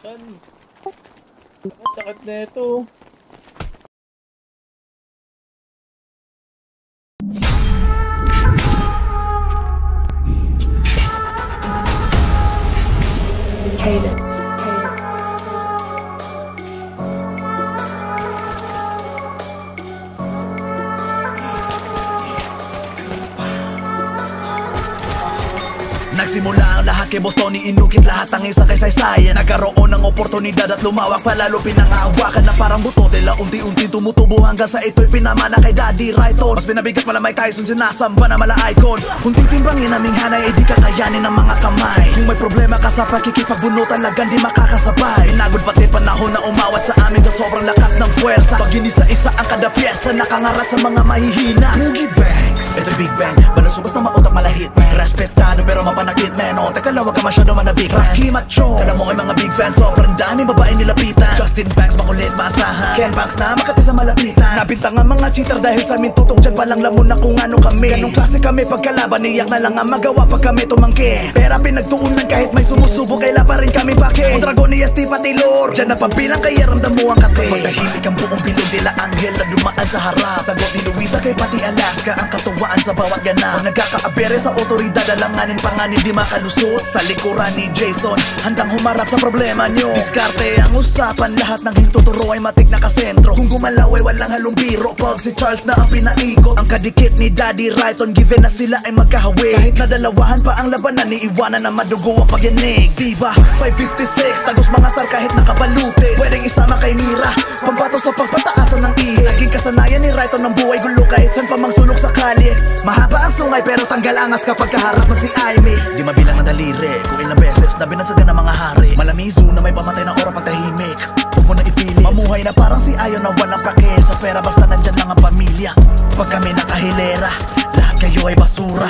Saan? Ang sakit na ito. Cadence. Nagsimula ang lahat kay Boss Tony, inukit lahat ang isang kaysaysayan. Nagkaroon ng oportunidad at lumawak palalo, pinangahawakan na parang buto. Tila unti-unti tumutubo hanggang sa ito'y pinamana kay Daddy Righton. Mas binabigat mala Mike Tyson, sinasamba na mala icon. Kung titimbangin aming hanay, ay di kakayanin ng mga kamay. Kung may problema ka sa pakikipagbuno, talagang di makakasabay. Pinagod pati panahon na umawat sa amin sa sobrang lakas ng puwersa. Pag inisa-isa ang kada pyesa, nakangarat sa mga mahihina. Moogie Banks, ito'y Big Bang, balasubas na mautak malahit man. Respetado pero mapanakit man. O teka lang, wag ka masyado manabig. Rocky Macho, alam mo ay mga big fans, sobrang daming babae nilapitan. Justin Banks, makulit maasahan. Ken Banks na makati sa malapitan. Nabintang ang mga cheater dahil sa amin tutok dyan palang lamon na kung ano kami. Ganong klase kami pagkalaban, iyak na lang ang magawa pag kami tumangki. Pera pinagtuunan kahit may sumusubok, kailan pa rin kami baki. Ang dragon ni Esti Patilor, dyan na pabilang kaya ramdam mo ang kati. Magdahimik ang buong bilog nila, anghel na dumaan sa harap. Sagot ni Luisa kay pati Alaska, ang katuwaan sa bawat ganap. Pag nagkakaabere sa otoridad, alanganin panganin di makalusot. Sa likuran ni Jason, handang humarap sa problema nyo. Diskarte ang usapan, lahat ng hintuturo ay matik na kasentro. Kung gumalaw ay walang halong biro, pag si Charles na ang pinaikot. Ang kadikit ni Daddy Righton, given na sila ay magkahawi. Kahit na dalawahan pa ang labanan, iiwanan na madugo ang pagyanig. Siva, 556, tagos mga sar kahit nakabalute. Pwedeng isama kay Mira, pampato sa pagpataasan ng ihi. Naging kasanayan ni Righton ng buhay gulo kahit san pa mang sulok sa kalye. Mahaba ang sungay pero tanggal angas kapag kaharap na si Aimee. Di mabilang ang daliri, kung ilang beses na binansagan ng mga hari. Malamizo na may pamatay ng ora pagtahimik. Huwag mo na ipili, mamuhay na parang si Ayon na walang pake sa pera, basta nandyan lang ang pamilya. Pag kami nakahilera, lahat kayo ay basura.